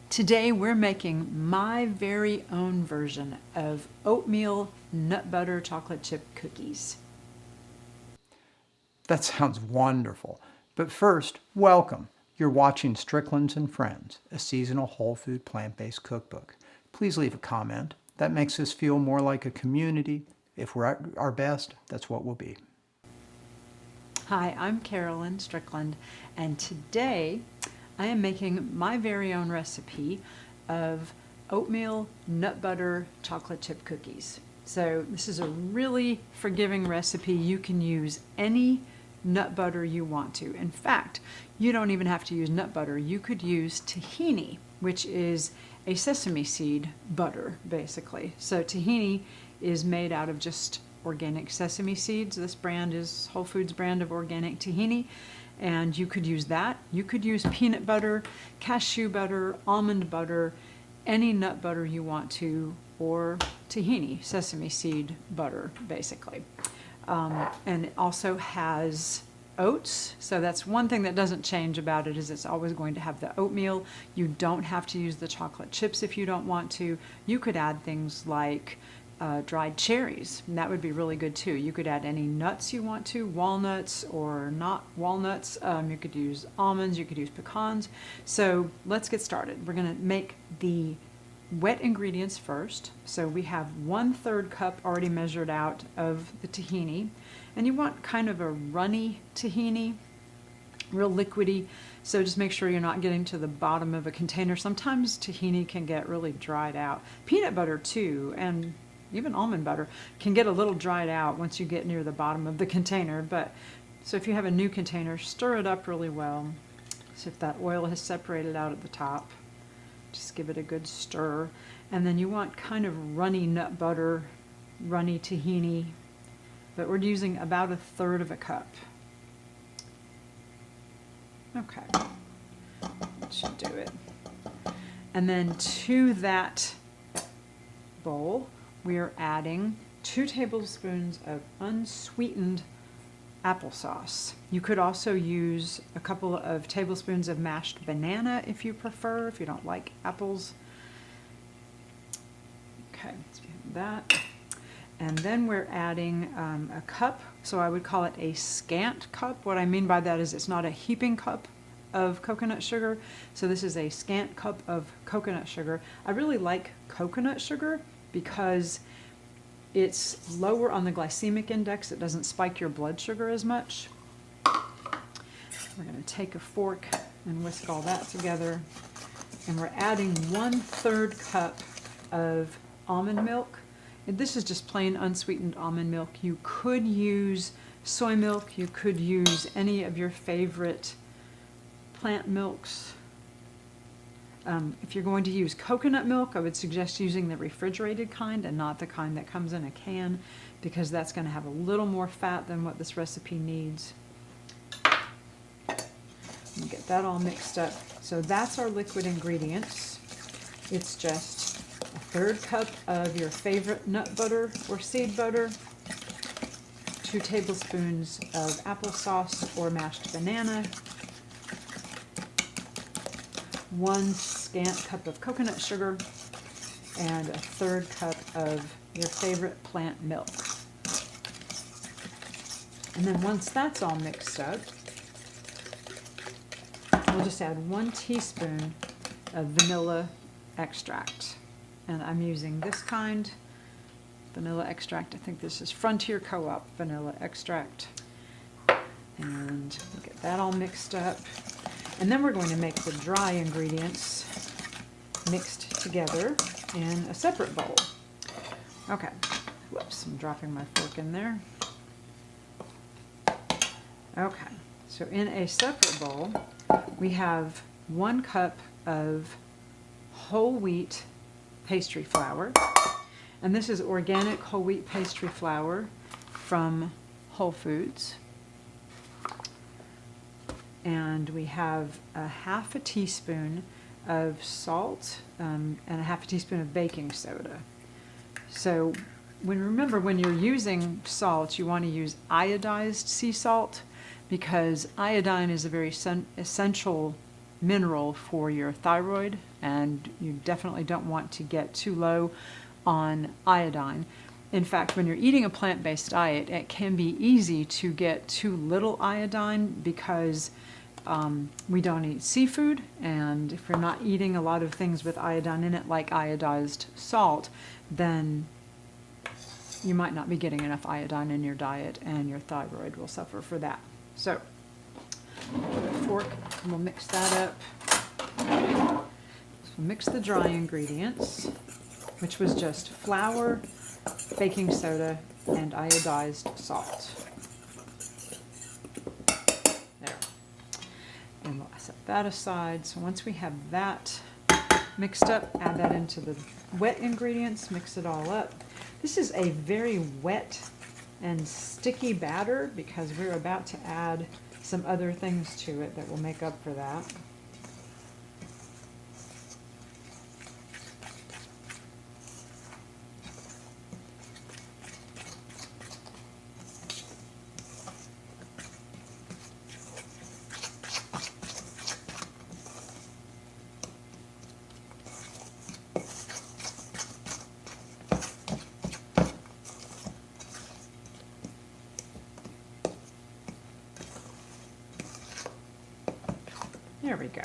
Today we're making my very own version of oatmeal nut butter chocolate chip cookies. That sounds wonderful. But first, welcome. You're watching Strickland's and Friends, a seasonal whole food plant-based cookbook. Please leave a comment. That makes us feel more like a community. If we're at our best, that's what we'll be. Hi, I'm Carolyn Strickland, and today I am making my very own recipe of oatmeal nut butter chocolate chip cookies. So this is a really forgiving recipe. You can use any nut butter you want to. In fact, you don't even have to use nut butter. You could use tahini, which is a sesame seed butter, basically. So tahini is made out of just organic sesame seeds. This brand is Whole Foods brand of organic tahini, and you could use that. You could use peanut butter, cashew butter, almond butter, any nut butter you want to, or tahini, sesame seed butter, basically. And it also has oats, so that's one thing that doesn't change about it, is it's always going to have the oatmeal. You don't have to use the chocolate chips if you don't want to. You could add things like dried cherries, and that would be really good too. You could add any nuts you want to, walnuts or not walnuts. You could use almonds, you could use pecans. So let's get started. We're going to make the wet ingredients first. So we have 1/3 cup already measured out of the tahini, and you want kind of a runny tahini, real liquidy. So just make sure you're not getting to the bottom of a container. Sometimes tahini can get really dried out. Peanut butter too, and even almond butter can get a little dried out once you get near the bottom of the container. But so if you have a new container, stir it up really well. So if that oil has separated out at the top, just give it a good stir. And then you want kind of runny nut butter, runny tahini, but we're using about 1/3 cup. Okay, that should do it. And then to that bowl, we are adding 2 tablespoons of unsweetened applesauce. You could also use a couple of tablespoons of mashed banana if you prefer, if you don't like apples. Okay, so we have that. And then we're adding a cup, so I would call it a scant cup. What I mean by that is it's not a heaping cup of coconut sugar. So this is a scant cup of coconut sugar. I really like coconut sugar because it's lower on the glycemic index. It doesn't spike your blood sugar as much. We're going to take a fork and whisk all that together. And we're adding 1/3 cup of almond milk. And this is just plain unsweetened almond milk. You could use soy milk. You could use any of your favorite plant milks. If you're going to use coconut milk, I would suggest using the refrigerated kind and not the kind that comes in a can, because that's going to have a little more fat than what this recipe needs. And get that all mixed up. So that's our liquid ingredients. It's just 1/3 cup of your favorite nut butter or seed butter, 2 tablespoons of applesauce or mashed banana, 1 scant cup of coconut sugar, and 1/3 cup of your favorite plant milk. And then once that's all mixed up, we'll just add 1 teaspoon of vanilla extract. And I'm using this kind, vanilla extract. I think this is Frontier Co-op vanilla extract. And we'll get that all mixed up. And then we're going to make the dry ingredients mixed together in a separate bowl. Okay, whoops, I'm dropping my fork in there. Okay, so in a separate bowl, we have 1 cup of whole wheat pastry flour. And this is organic whole wheat pastry flour from Whole Foods. And we have 1/2 teaspoon of salt and 1/2 teaspoon of baking soda. So remember, when you're using salt, you want to use iodized sea salt, because iodine is a very essential mineral for your thyroid, and you definitely don't want to get too low on iodine. In fact, when you're eating a plant-based diet, it can be easy to get too little iodine because we don't eat seafood, and if you're not eating a lot of things with iodine in it, like iodized salt, then you might not be getting enough iodine in your diet, and your thyroid will suffer for that. So, with a fork, and we'll mix that up. So we'll mix the dry ingredients, which was just flour, baking soda, and iodized salt. There. And we'll set that aside. So once we have that mixed up, add that into the wet ingredients, mix it all up. This is a very wet and sticky batter because we're about to add some other things to it that will make up for that. There we go.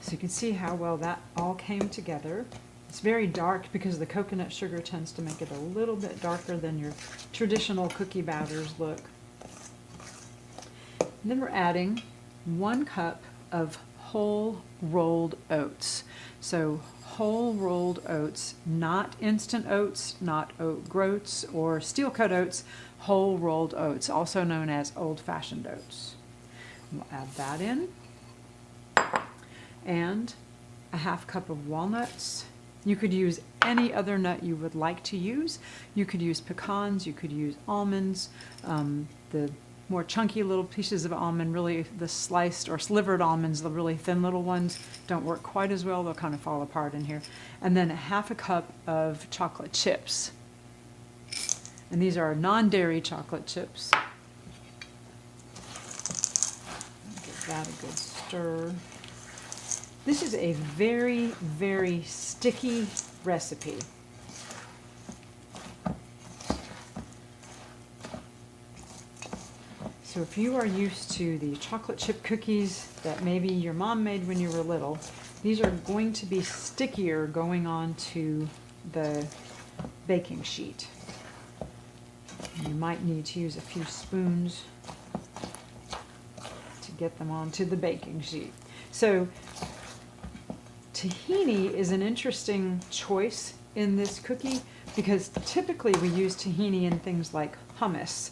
So you can see how well that all came together. It's very dark because the coconut sugar tends to make it a little bit darker than your traditional cookie batters look. And then we're adding 1 cup of whole rolled oats. So whole rolled oats, not instant oats, not oat groats or steel cut oats, whole rolled oats, also known as old-fashioned oats. We'll add that in. And a 1/2 cup of walnuts. You could use any other nut you would like to use. You could use pecans, you could use almonds, the more chunky little pieces of almond, really the sliced or slivered almonds, the really thin little ones, don't work quite as well. They'll kind of fall apart in here. And then a 1/2 cup of chocolate chips. And these are non-dairy chocolate chips. Give that a good stir. This is a very, very sticky recipe. So if you are used to the chocolate chip cookies that maybe your mom made when you were little, these are going to be stickier going on to the baking sheet. You might need to use a few spoons to get them onto the baking sheet. So tahini is an interesting choice in this cookie because typically we use tahini in things like hummus,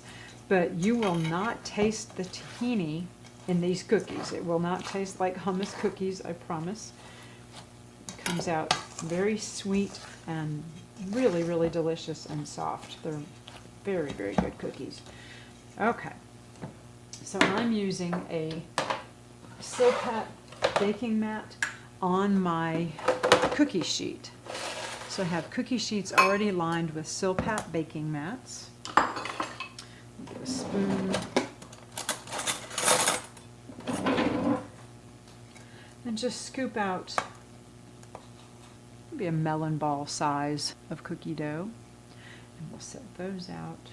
but you will not taste the tahini in these cookies. It will not taste like hummus cookies, I promise. It comes out very sweet and really, really delicious and soft. They're very, very good cookies. Okay, so I'm using a Sucanat baking mat on my cookie sheet. So I have cookie sheets already lined with Sucanat baking mats. I'll get a spoon. And just scoop out maybe a melon ball size of cookie dough. And we'll set those out.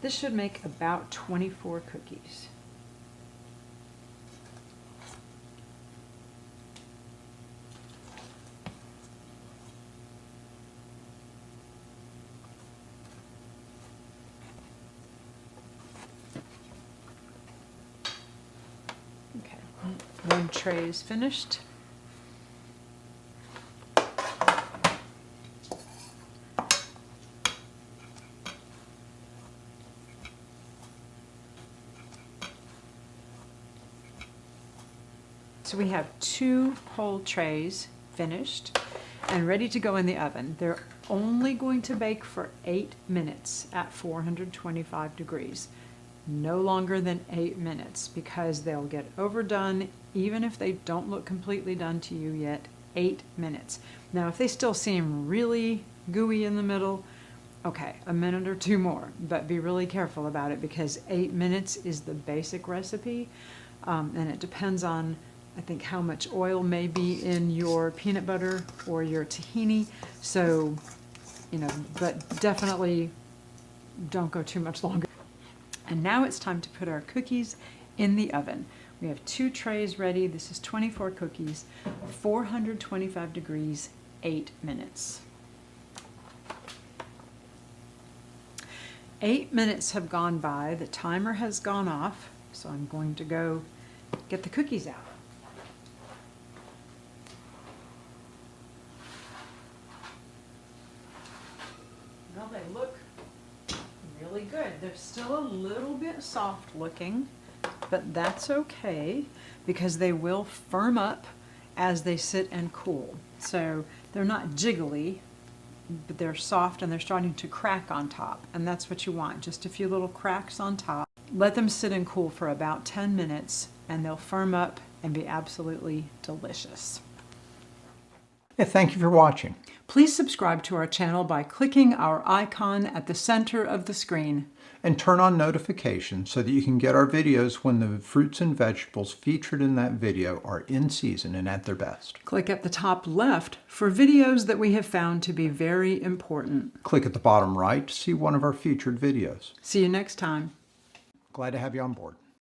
This should make about 24 cookies. Okay, one tray is finished. So we have 2 whole trays finished and ready to go in the oven. They're only going to bake for 8 minutes at 425 degrees. No longer than 8 minutes because they'll get overdone even if they don't look completely done to you yet. 8 minutes. Now if they still seem really gooey in the middle, okay, a minute or 2 more, but be really careful about it because 8 minutes is the basic recipe. and it depends on, I think, how much oil may be in your peanut butter or your tahini. So, you know, but definitely don't go too much longer. And now it's time to put our cookies in the oven. We have 2 trays ready. This is 24 cookies, 425 degrees, 8 minutes. 8 minutes have gone by. The timer has gone off, so I'm going to go get the cookies out. Well, they look really good. They're still a little bit soft looking, but that's okay because they will firm up as they sit and cool. So they're not jiggly, but they're soft and they're starting to crack on top, and that's what you want, just a few little cracks on top. Let them sit and cool for about 10 minutes and they'll firm up and be absolutely delicious. Yeah, thank you for watching. Please subscribe to our channel by clicking our icon at the center of the screen. And turn on notifications so that you can get our videos when the fruits and vegetables featured in that video are in season and at their best. Click at the top left for videos that we have found to be very important. Click at the bottom right to see one of our featured videos. See you next time. Glad to have you on board.